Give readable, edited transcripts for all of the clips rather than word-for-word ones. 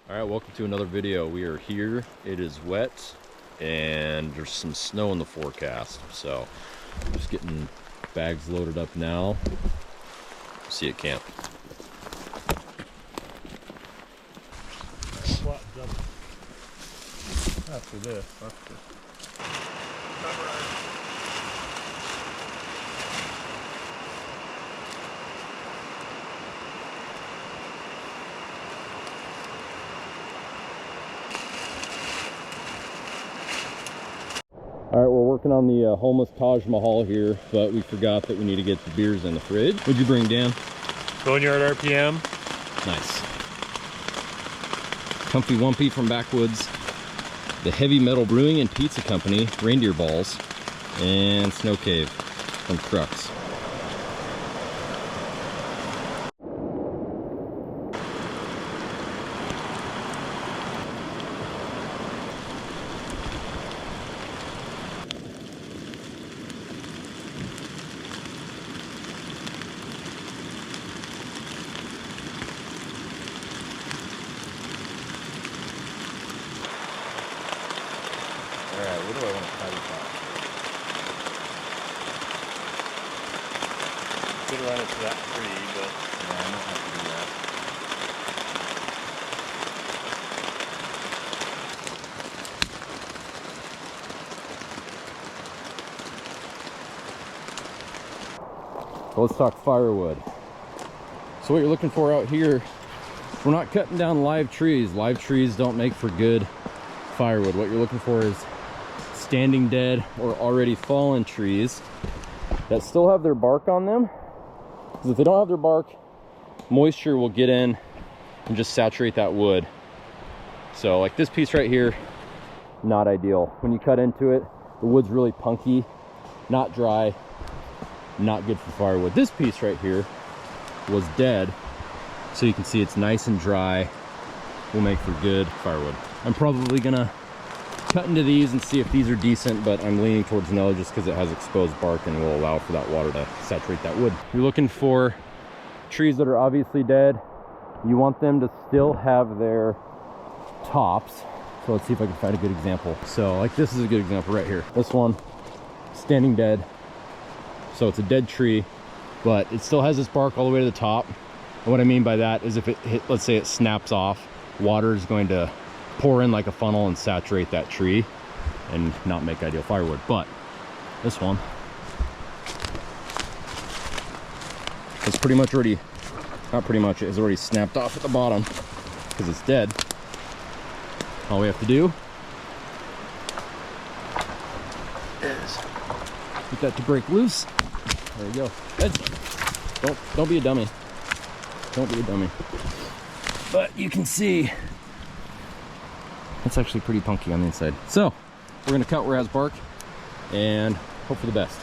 All right, welcome to another video. We are here. It is wet and there's some snow in the forecast. So just getting bags loaded up now. See you at camp. After this, All right, we're working on the homeless Taj Mahal here, but we forgot that we need to get the beers in the fridge. What'd you bring, Dan? Boneyard RPM. Nice. Comfy Womfy from Backwoods. The Heavy Metal Brewing and Pizza Company, Reindeer Balls, and Snow Cave from Crux. Alright, where do I want to tie this off? Could run it to that tree, but Yeah, I might have to do that. So let's talk firewood. So what you're looking for out here, we're not cutting down live trees. Live trees don't make for good firewood. What you're looking for is standing dead or already fallen trees that still have their bark on them, because if they don't have their bark, moisture will get in and just saturate that wood. So like this piece right here, not ideal. When you cut into it, the wood's really punky, not dry, not good for firewood. This piece right here was dead, so you can see it's nice and dry, will make for good firewood. I'm probably gonna cut into these and see if these are decent, but I'm leaning towards no, just because it has exposed bark and will allow for that water to saturate that wood. You're looking for trees that are obviously dead. You want them to still have their tops. So let's see if I can find a good example. So like this is a good example right here. This one, standing dead. So it's a dead tree, but it still has its bark all the way to the top. And what I mean by that is if it hit, let's say it snaps off, water is going to pour in like a funnel and saturate that tree and not make ideal firewood. But this one, it's pretty much already, not pretty much, it has already snapped off at the bottom because it's dead. All we have to do is get that to break loose. There we go. Don't be a dummy. Don't be a dummy. But you can see it's actually pretty punky on the inside. So we're gonna cut where it has bark and hope for the best.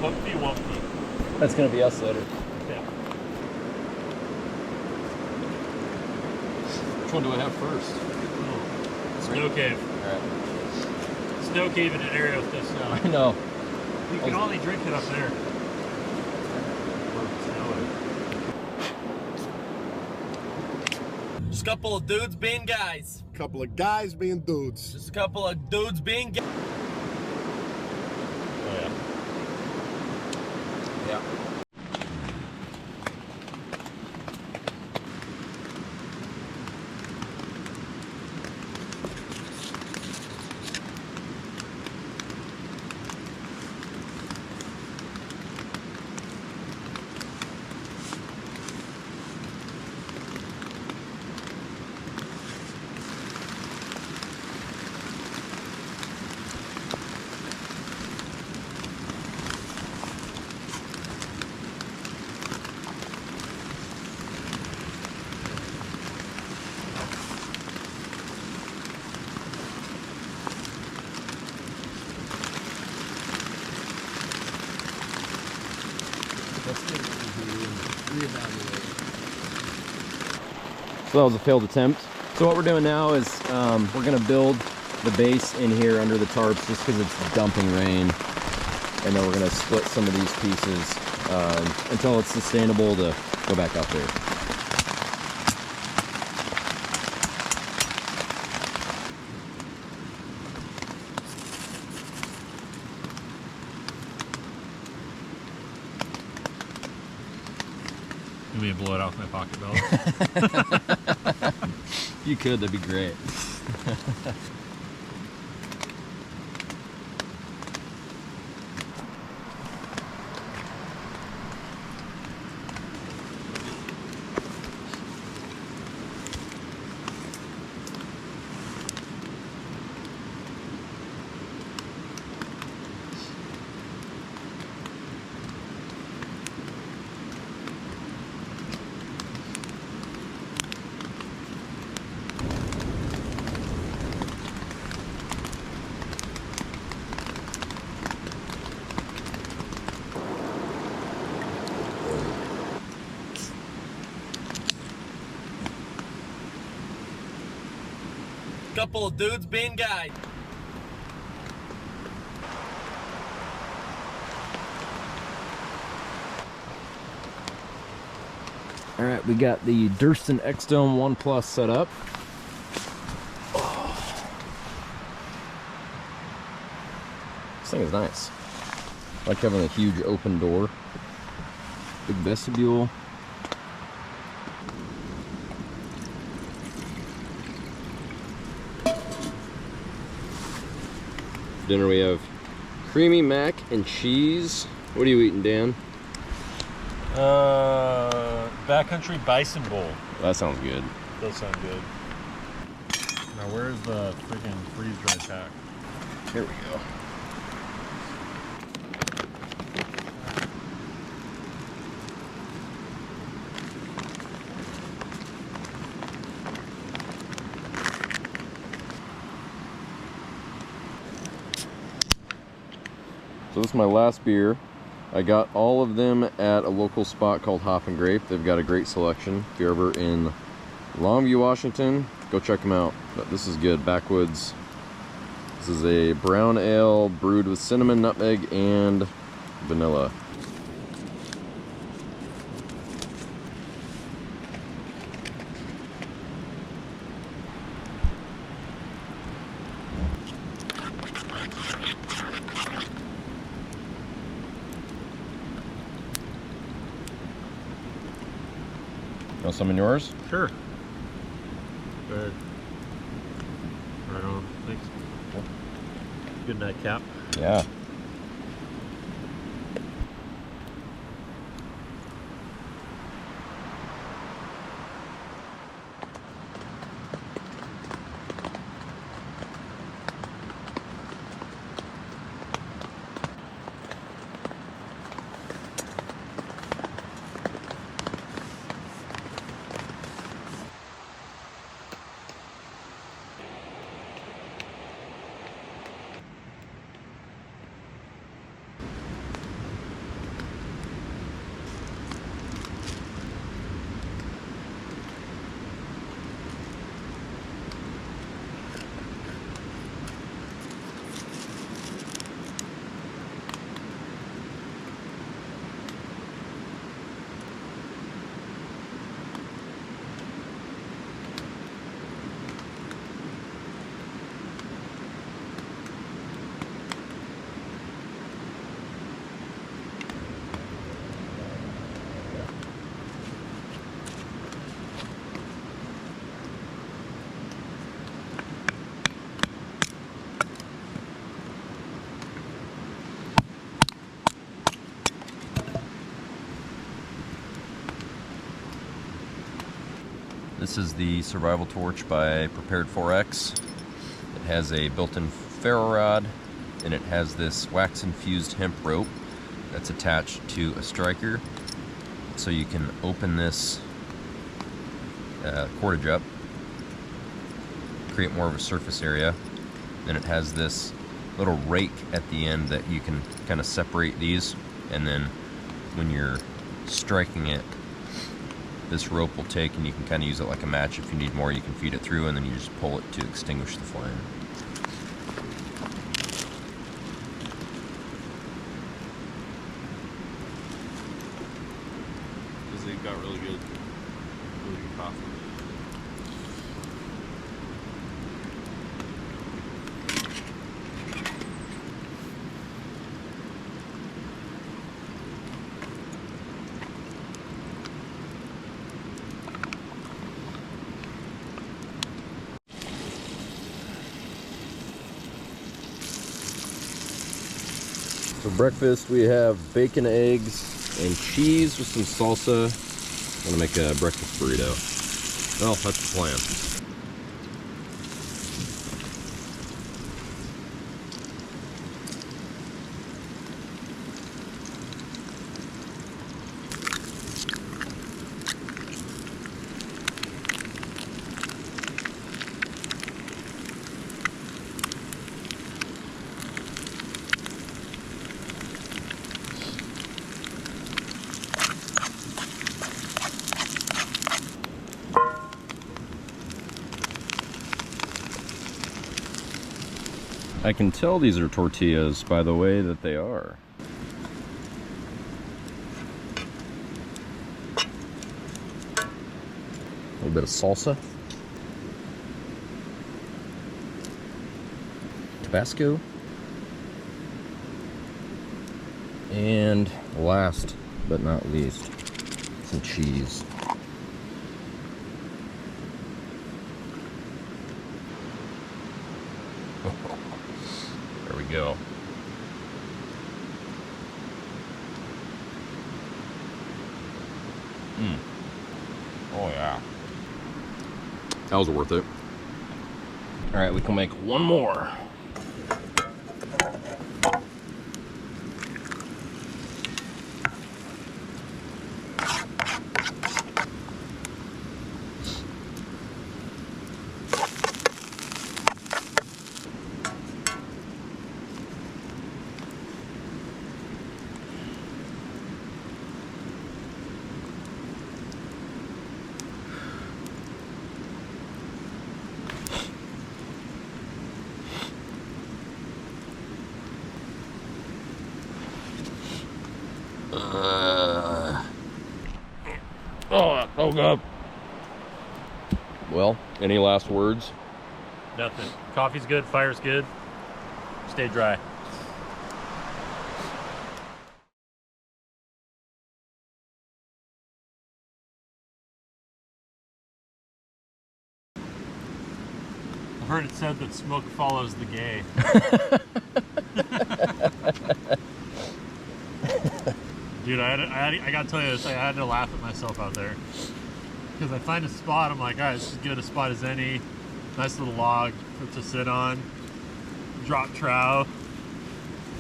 Womfy. That's gonna be us later. Yeah. Which one do I have first? Snow cave. Alright. Snow cave in an area with this snow. I know. You can only drink it up there. Just a couple of dudes being guys. Couple of guys being dudes. Just a couple of dudes being guys. Oh yeah. Yeah. Let's get it in here and reevaluate. So that was a failed attempt. So what we're doing now is we're gonna build the base in here under the tarps just because it's dumping rain. And then we're gonna split some of these pieces until it's sustainable to go back out there. You mean blow it off my pocket belt? You could, that'd be great. Couple of dudes being guys. All right, we got the Durston XDome 1 Plus set up. This thing is nice. I like having a huge open door. Big vestibule. Dinner we have creamy mac and cheese. What are you eating, Dan? Backcountry bison bowl. That sounds good. Does sound good. Now where's the freaking freeze dry pack? Here we go. So this is my last beer. I got all of them at a local spot called Hop and Grape. They've got a great selection. If you're ever in Longview, Washington, go check them out. But this is good, Backwoods. This is a brown ale brewed with cinnamon, nutmeg, and vanilla. Want some in yours? Sure. Good. Right on. Thanks. Good nightcap. Yeah. This is the Survival Torch by Prepared4X. It has a built-in ferro rod, and it has this wax-infused hemp rope that's attached to a striker. So you can open this cordage up, create more of a surface area. Then it has this little rake at the end that you can kind of separate these, and then when you're striking it, this rope will take, and you can kind of use it like a match. If you need more, you can feed it through, and then you just pull it to extinguish the flame. Because they've got really good coffee. For breakfast, we have bacon, eggs, and cheese with some salsa. I'm gonna make a breakfast burrito. Well, that's the plan. I can tell these are tortillas by the way that they are. A little bit of salsa. Tabasco. And last but not least, some cheese. There we go. Oh yeah. That was worth it. All right, we can make one more. Oh God. Well, any last words? Nothing. Coffee's good, fire's good. Stay dry. I've heard it said that smoke follows the gay. Dude, I gotta tell you this, I had to laugh at myself out there. Because I find a spot, I'm like, alright, this is as good a spot as any. Nice little log to sit on. Drop trow.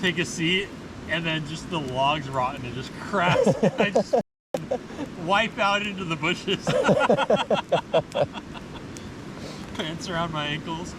Take a seat, and then just the log's rotten and just cracks. I just wipe out into the bushes. Pants around my ankles.